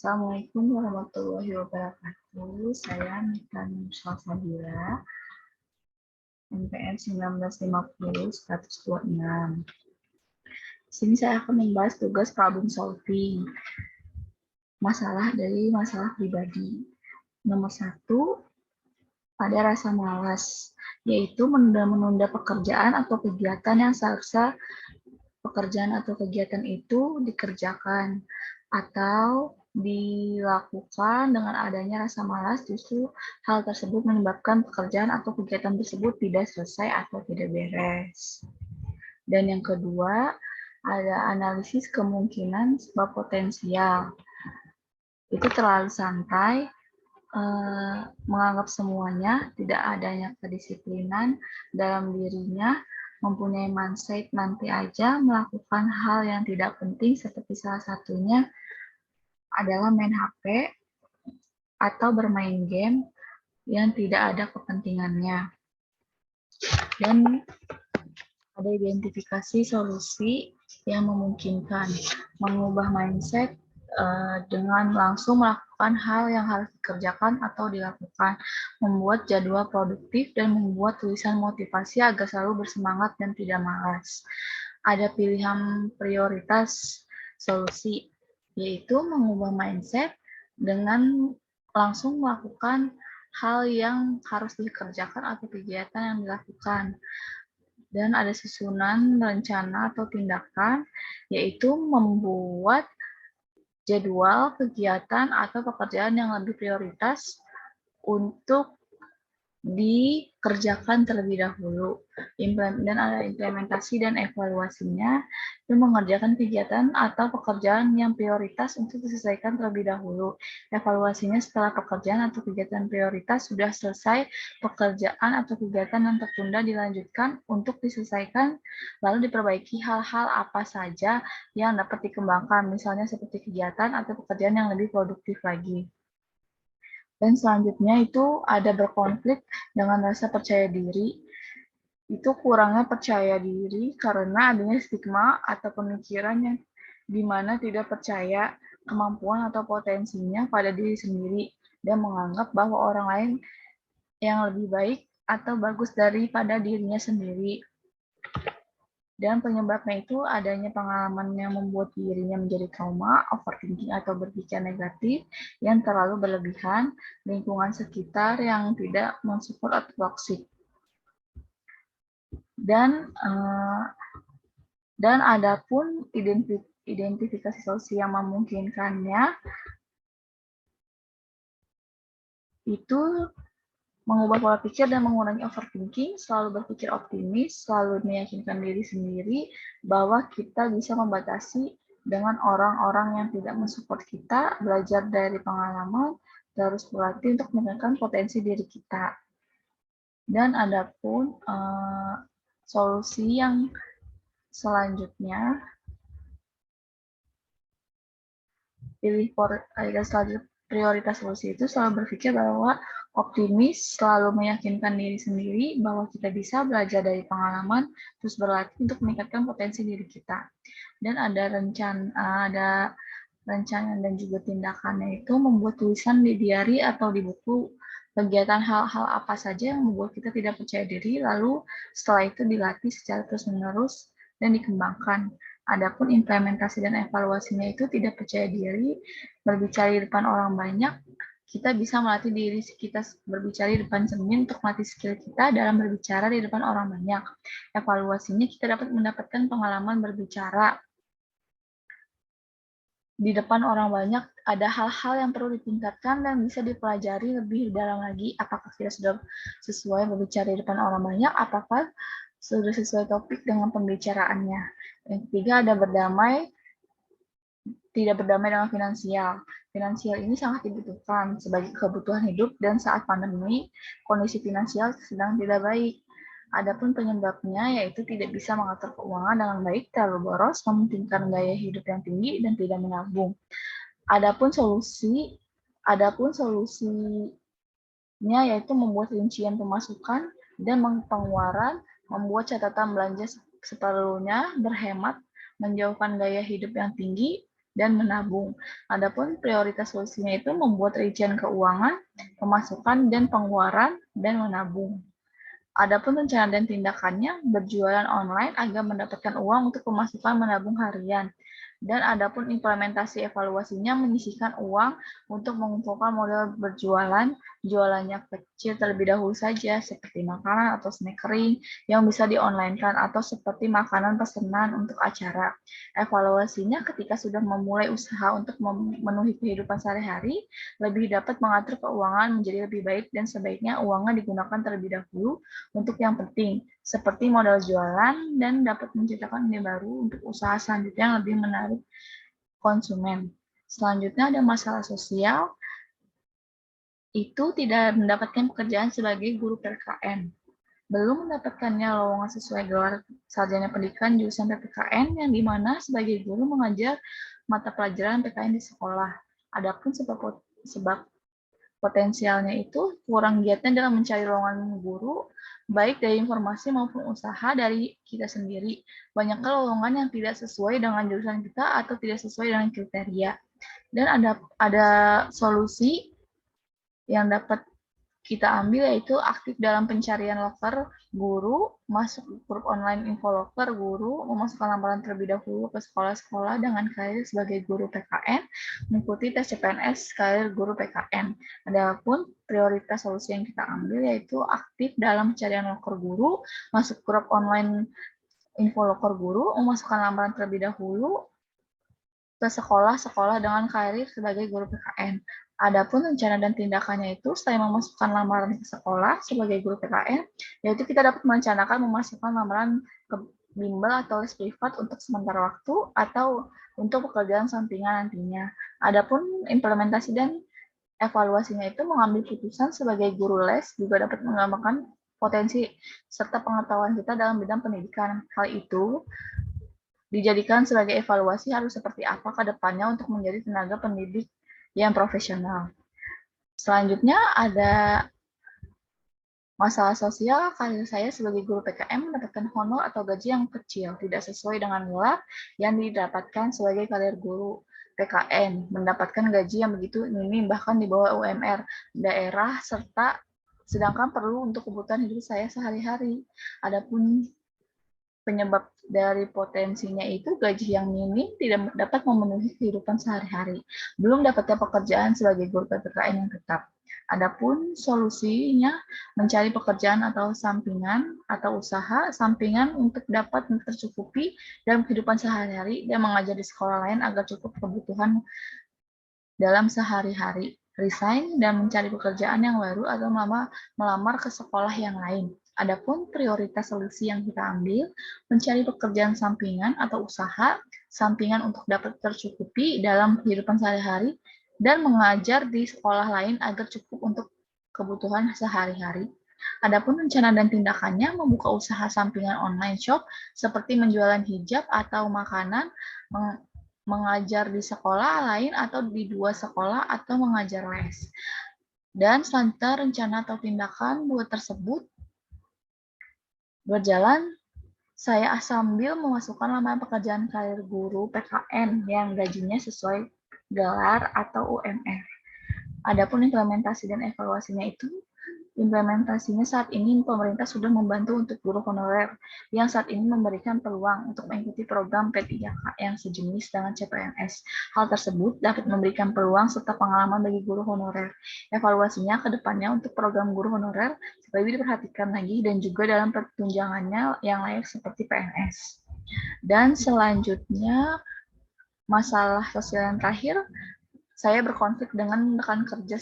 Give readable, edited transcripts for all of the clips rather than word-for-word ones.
Assalamualaikum warahmatullahi wabarakatuh. Saya Mita Nursalsabila, NPM 1950 126. Di sini saya akan membahas tugas problem solving. Masalah pribadi. Nomor 1, ada rasa malas, yaitu menunda-menunda pekerjaan atau kegiatan yang seharusnya pekerjaan atau kegiatan itu dikerjakan atau dilakukan. Dengan adanya rasa malas, justru hal tersebut menyebabkan pekerjaan atau kegiatan tersebut tidak selesai atau tidak beres. Dan yang kedua, ada analisis kemungkinan sebab potensial. Itu terlalu santai, menganggap semuanya, tidak adanya kedisiplinan dalam dirinya, mempunyai mindset nanti aja melakukan hal yang tidak penting, seperti salah satunya adalah main HP atau bermain game yang tidak ada kepentingannya. Dan ada identifikasi solusi yang memungkinkan mengubah mindset dengan langsung melakukan hal yang harus dikerjakan atau dilakukan, membuat jadwal produktif, dan membuat tulisan motivasi agar selalu bersemangat dan tidak malas. Ada pilihan prioritas solusi, yaitu mengubah mindset dengan langsung melakukan hal yang harus dikerjakan atau kegiatan yang dilakukan. Dan ada susunan rencana atau tindakan, yaitu membuat jadwal kegiatan atau pekerjaan yang lebih prioritas untuk dikerjakan terlebih dahulu. Dan ada implementasi dan evaluasinya, itu mengerjakan kegiatan atau pekerjaan yang prioritas untuk diselesaikan terlebih dahulu. Evaluasinya setelah pekerjaan atau kegiatan prioritas sudah selesai, pekerjaan atau kegiatan yang tertunda dilanjutkan untuk diselesaikan, lalu diperbaiki hal-hal apa saja yang dapat dikembangkan, misalnya seperti kegiatan atau pekerjaan yang lebih produktif lagi. Dan selanjutnya itu ada berkonflik dengan rasa percaya diri. Itu kurangnya percaya diri karena adanya stigma atau pemikiran yang dimana tidak percaya kemampuan atau potensinya pada diri sendiri dan menganggap bahwa orang lain yang lebih baik atau bagus daripada dirinya sendiri. Dan penyebabnya itu adanya pengalaman yang membuat dirinya menjadi trauma, overthinking atau berpikir negatif yang terlalu berlebihan, lingkungan sekitar yang tidak mensupport atau toksik. Dan adapun identifikasi solusi yang memungkinkannya itu mengubah pola pikir dan mengurangi overthinking, selalu berpikir optimis, selalu meyakinkan diri sendiri bahwa kita bisa membatasi dengan orang-orang yang tidak mensupport kita, belajar dari pengalaman, terus berlatih untuk meningkatkan potensi diri kita. Dan adapun solusi yang selanjutnya, prioritas solusi itu selalu berpikir bahwa optimis, selalu meyakinkan diri sendiri bahwa kita bisa belajar dari pengalaman, terus berlatih untuk meningkatkan potensi diri kita. Dan ada rencana dan juga tindakannya itu membuat tulisan di diary atau di buku kegiatan hal-hal apa saja yang membuat kita tidak percaya diri, lalu setelah itu dilatih secara terus-menerus dan dikembangkan. Adapun implementasi dan evaluasinya itu tidak percaya diri, berbicara di depan orang banyak, kita bisa melatih diri kita berbicara di depan cermin untuk melatih skill kita dalam berbicara di depan orang banyak. Evaluasinya kita dapat mendapatkan pengalaman berbicara di depan orang banyak, ada hal-hal yang perlu ditingkatkan dan bisa dipelajari lebih dalam lagi. Apakah kita sudah sesuai berbicara di depan orang banyak, apakah sudah sesuai topik dengan pembicaraannya. Yang ketiga ada tidak berdamai dengan finansial. Finansial ini sangat dibutuhkan sebagai kebutuhan hidup dan saat pandemi, kondisi finansial sedang tidak baik. Adapun penyebabnya yaitu tidak bisa mengatur keuangan dengan baik, terlalu boros, mementingkan gaya hidup yang tinggi, dan tidak menabung. Adapun solusinya yaitu membuat rincian pemasukan dan pengeluaran, membuat catatan belanja seperlunya, berhemat, menjauhkan gaya hidup yang tinggi, dan menabung. Adapun prioritas solusinya itu membuat rincian keuangan, pemasukan dan pengeluaran, dan menabung. Adapun rencana dan tindakannya, berjualan online agar mendapatkan uang untuk pemasukan menabung harian. Dan adapun implementasi evaluasinya menyisihkan uang untuk mengumpulkan modal berjualan, jualannya kecil terlebih dahulu saja, seperti makanan atau snack kering yang bisa di-online-kan, atau seperti makanan pesanan untuk acara. Evaluasinya ketika sudah memulai usaha untuk memenuhi kehidupan sehari-hari, lebih dapat mengatur keuangan menjadi lebih baik dan sebaiknya uangnya digunakan terlebih dahulu untuk yang penting, seperti modal jualan dan dapat menciptakan ide baru untuk usaha selanjutnya yang lebih menarik konsumen. Selanjutnya ada masalah sosial, itu tidak mendapatkan pekerjaan sebagai guru PKN. Belum mendapatkannya lowongan sesuai gelar sarjana pendidikan jurusan PPKN yang dimana sebagai guru mengajar mata pelajaran PKN di sekolah. Adapun sebab potensialnya itu kurang giatnya dalam mencari lowongan guru, baik dari informasi maupun usaha dari kita sendiri. Banyak lowongan yang tidak sesuai dengan jurusan kita atau tidak sesuai dengan kriteria. Dan ada solusi yang dapat kita ambil yaitu aktif dalam pencarian loker guru, masuk grup online info loker guru, memasukkan lamaran terlebih dahulu ke sekolah-sekolah dengan karir sebagai guru PKN, mengikuti tes CPNS karir guru PKN. Adapun prioritas solusi yang kita ambil yaitu aktif dalam pencarian loker guru, masuk grup online info loker guru, memasukkan lamaran terlebih dahulu ke sekolah-sekolah dengan karir sebagai guru PKN. Adapun rencana dan tindakannya itu setelah memasukkan lamaran ke sekolah sebagai guru PKN, yaitu kita dapat merencanakan memasukkan lamaran ke bimbel atau les privat untuk sementara waktu atau untuk pekerjaan sampingan nantinya. Adapun implementasi dan evaluasinya itu mengambil putusan sebagai guru les juga dapat menggambarkan potensi serta pengetahuan kita dalam bidang pendidikan. Hal itu dijadikan sebagai evaluasi harus seperti apa ke depannya untuk menjadi tenaga pendidik yang profesional. Selanjutnya ada masalah sosial, karir saya sebagai guru PKM mendapatkan honor atau gaji yang kecil, tidak sesuai dengan gelar yang didapatkan sebagai karir guru PKN, mendapatkan gaji yang begitu minim bahkan di bawah UMR daerah serta sedangkan perlu untuk kebutuhan hidup saya sehari-hari. Adapun penyebab dari potensinya itu gaji yang minim tidak dapat memenuhi kehidupan sehari-hari. Belum dapatnya pekerjaan sebagai guru PPKN yang tetap. Adapun solusinya mencari pekerjaan atau sampingan atau usaha sampingan untuk dapat tercukupi dalam kehidupan sehari-hari dan mengajar di sekolah lain agar cukup kebutuhan dalam sehari-hari. Resign dan mencari pekerjaan yang baru atau melamar ke sekolah yang lain. Adapun prioritas solusi yang kita ambil, mencari pekerjaan sampingan atau usaha sampingan untuk dapat tercukupi dalam kehidupan sehari-hari dan mengajar di sekolah lain agar cukup untuk kebutuhan sehari-hari. Adapun rencana dan tindakannya membuka usaha sampingan online shop seperti menjualan hijab atau makanan, mengajar di sekolah lain atau di dua sekolah atau mengajar les. Dan selanjutnya rencana atau tindakan buat tersebut berjalan, saya sambil memasukkan lamaran pekerjaan karir guru PKN yang gajinya sesuai gelar atau UMR. Adapun implementasi dan evaluasinya itu, implementasinya saat ini pemerintah sudah membantu untuk guru honorer yang saat ini memberikan peluang untuk mengikuti program P3K yang sejenis dengan CPNS. Hal tersebut dapat memberikan peluang serta pengalaman bagi guru honorer. Evaluasinya ke depannya untuk program guru honorer lebih diperhatikan lagi dan juga dalam pertunjangannya yang layak seperti PNS. Dan selanjutnya masalah sosial yang terakhir, saya berkonflik dengan rekan kerja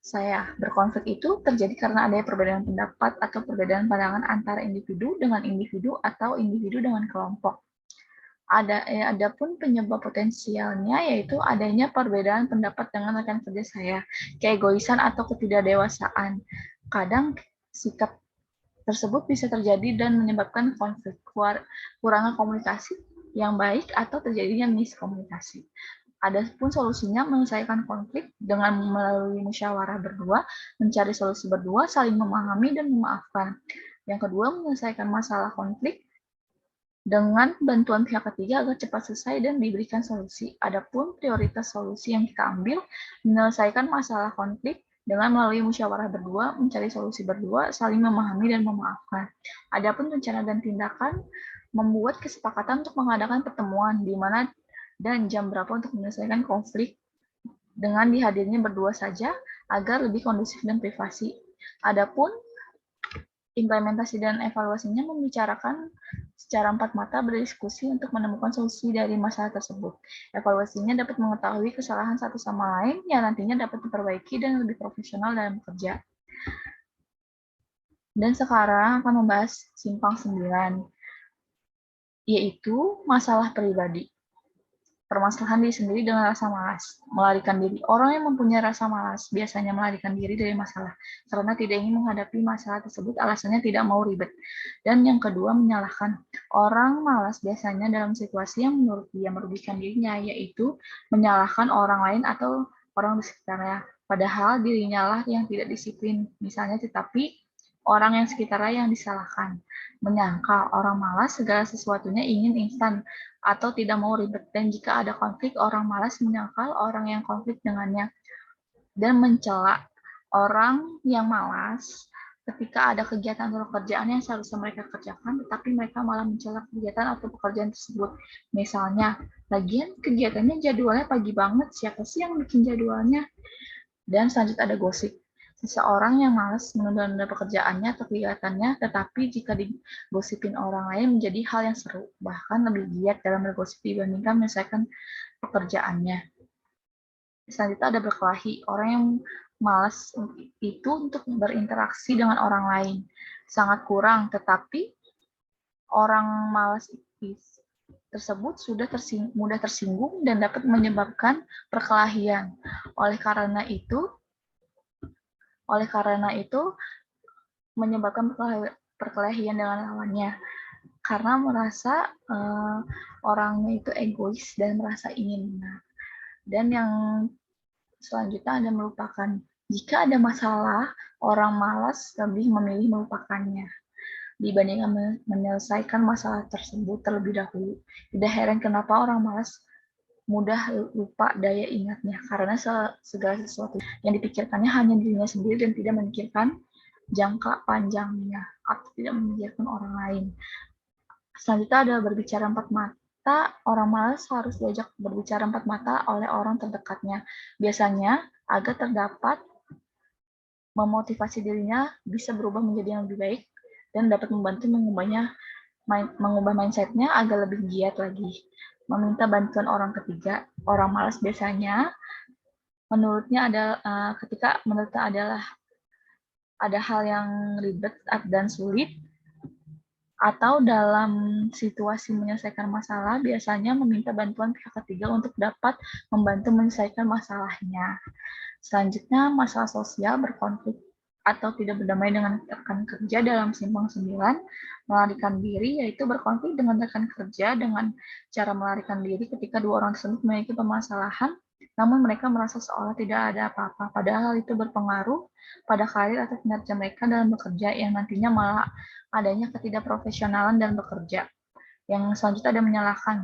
saya berkonflik itu terjadi karena adanya perbedaan pendapat atau perbedaan pandangan antara individu dengan individu atau individu dengan kelompok. Adapun penyebab potensialnya yaitu adanya perbedaan pendapat dengan rekan kerja saya, keegoisan atau ketidakdewasaan. Kadang sikap tersebut bisa terjadi dan menyebabkan konflik, kurangnya komunikasi yang baik atau terjadinya miskomunikasi. Adapun solusinya menyelesaikan konflik dengan melalui musyawarah berdua, mencari solusi berdua, saling memahami dan memaafkan. Yang kedua, menyelesaikan masalah konflik dengan bantuan pihak ketiga agar cepat selesai dan diberikan solusi. Adapun prioritas solusi yang kita ambil, menyelesaikan masalah konflik dengan melalui musyawarah berdua, mencari solusi berdua, saling memahami dan memaafkan. Adapun rencana dan tindakan, membuat kesepakatan untuk mengadakan pertemuan di mana dan jam berapa untuk menyelesaikan konflik dengan dihadirnya berdua saja agar lebih kondusif dan privasi. Adapun implementasi dan evaluasinya membicarakan secara empat mata berdiskusi untuk menemukan solusi dari masalah tersebut. Evaluasinya dapat mengetahui kesalahan satu sama lain yang nantinya dapat diperbaiki dan lebih profesional dalam bekerja. Dan sekarang akan membahas simpang 9, yaitu masalah pribadi. Permasalahan diri sendiri dengan rasa malas, melarikan diri. Orang yang mempunyai rasa malas biasanya melarikan diri dari masalah karena tidak ingin menghadapi masalah tersebut, alasannya tidak mau ribet. Dan yang kedua, menyalahkan. Orang malas biasanya dalam situasi yang menurut dia merugikan dirinya, yaitu menyalahkan orang lain atau orang di sekitarnya. Padahal dirinya lah yang tidak disiplin, misalnya, tetapi orang yang sekitarnya yang disalahkan. Menyangkal. Orang malas segala sesuatunya ingin instan atau tidak mau ribet, dan jika ada konflik, orang malas menyangkal orang yang konflik dengannya dan mencela. Orang yang malas ketika ada kegiatan atau pekerjaan yang seharusnya mereka kerjakan, tetapi mereka malah mencela kegiatan atau pekerjaan tersebut. Misalnya, lagian kegiatannya jadwalnya pagi banget, siapa sih yang bikin jadwalnya? Dan selanjutnya ada gosip. Seseorang yang malas menunda-nunda pekerjaannya atau kegiatannya, tetapi jika digosipin orang lain menjadi hal yang seru, bahkan lebih giat dalam bergosip dibandingkan menyelesaikan pekerjaannya. Selanjutnya ada berkelahi. Orang yang malas itu untuk berinteraksi dengan orang lain sangat kurang, tetapi orang malas tersebut sudah mudah tersinggung dan dapat menyebabkan perkelahian. Oleh karena itu menyebabkan perkelahian dengan lawannya karena merasa orangnya itu egois dan merasa ingin menang. Dan yang selanjutnya ada melupakan. Jika ada masalah, orang malas lebih memilih melupakannya dibandingkan menyelesaikan masalah tersebut terlebih dahulu. Tidak heran kenapa orang malas mudah lupa daya ingatnya, karena segala sesuatu yang dipikirkannya hanya dirinya sendiri dan tidak memikirkan jangka panjangnya atau tidak memikirkan orang lain. Selanjutnya ada berbicara empat mata. Orang malas harus diajak berbicara empat mata oleh orang terdekatnya. Biasanya agar terdapat memotivasi dirinya bisa berubah menjadi yang lebih baik dan dapat membantu mengubah mindset-nya agar lebih giat lagi. Meminta bantuan orang ketiga. Orang malas biasanya menurutnya adalah ada hal yang ribet dan sulit, atau dalam situasi menyelesaikan masalah biasanya meminta bantuan pihak ketiga untuk dapat membantu menyelesaikan masalahnya. Selanjutnya, masalah sosial berkonflik atau tidak berdamai dengan rekan kerja dalam simpang 9, melarikan diri, yaitu berkonflik dengan rekan kerja dengan cara melarikan diri ketika dua orang tersebut memiliki permasalahan, namun mereka merasa seolah tidak ada apa-apa, padahal itu berpengaruh pada karir atau kinerja mereka dalam bekerja yang nantinya malah adanya ketidakprofesionalan dalam bekerja. Yang selanjutnya ada menyalahkan.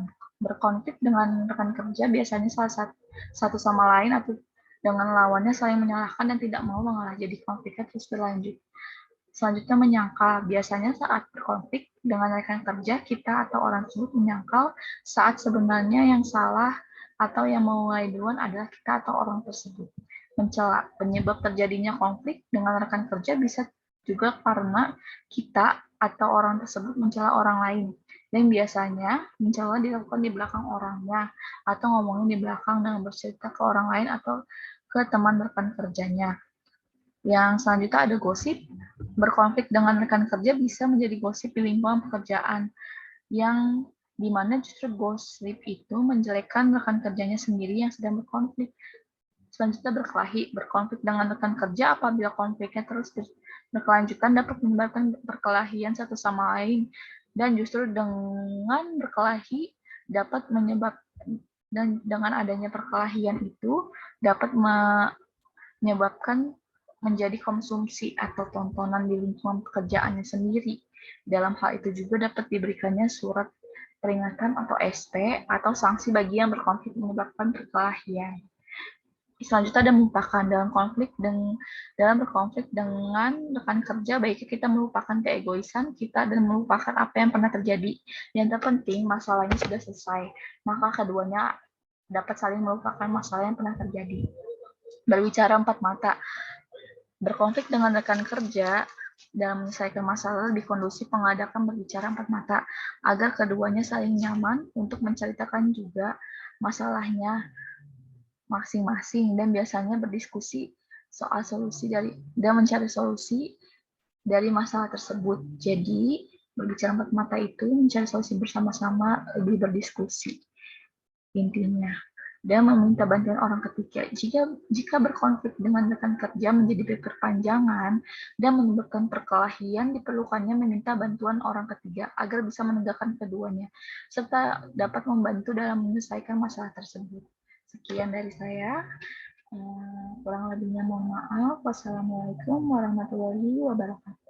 Berkonflik dengan rekan kerja biasanya salah satu sama lain atau dengan lawannya saling menyalahkan dan tidak mau mengalah, jadi konfliknya terus berlanjut. Selanjutnya menyangkal. Biasanya saat berkonflik dengan rekan kerja, kita atau orang tersebut menyangkal saat sebenarnya yang salah atau yang memulai duluan adalah kita atau orang tersebut. Mencela. Penyebab terjadinya konflik dengan rekan kerja bisa juga karena kita atau orang tersebut mencela orang lain. Dan biasanya mencela dilakukan di belakang orangnya atau ngomongin di belakang dengan bercerita ke orang lain atau ke teman rekan kerjanya. Yang selanjutnya ada gosip. Berkonflik dengan rekan kerja bisa menjadi gosip di lingkungan pekerjaan, yang dimana justru gosip itu menjelekkan rekan kerjanya sendiri yang sedang berkonflik. Selanjutnya berkelahi. Berkonflik dengan rekan kerja apabila konfliknya terus berkelanjutan dapat menyebabkan perkelahian satu sama lain, dan justru dengan berkelahi dapat dan dengan adanya perkelahian itu dapat menyebabkan menjadi konsumsi atau tontonan di lingkungan pekerjaannya sendiri. Dalam hal itu juga dapat diberikannya surat peringatan atau SP, atau sanksi bagi yang berkonflik menyebabkan perkelahian. Selanjutnya ada melupakan dalam berkonflik dengan rekan kerja, baiknya kita melupakan keegoisan kita dan melupakan apa yang pernah terjadi. Yang terpenting masalahnya sudah selesai, maka keduanya dapat saling melupakan masalah yang pernah terjadi. Berbicara empat mata, berkonflik dengan rekan kerja dalam menyelesaikan masalah lebih kondusif mengadakan berbicara empat mata agar keduanya saling nyaman untuk menceritakan juga masalahnya masing-masing dan biasanya berdiskusi soal solusi dan mencari solusi dari masalah tersebut. Jadi, berbicara empat mata itu mencari solusi bersama-sama, lebih berdiskusi intinya, dan meminta bantuan orang ketiga. Jika berkonflik dengan rekan kerja menjadi berkepanjangan dan menyebabkan perkelahian, diperlukannya meminta bantuan orang ketiga agar bisa menegakkan keduanya, serta dapat membantu dalam menyelesaikan masalah tersebut. Sekian dari saya. Kurang lebihnya mohon maaf. Wassalamualaikum warahmatullahi wabarakatuh.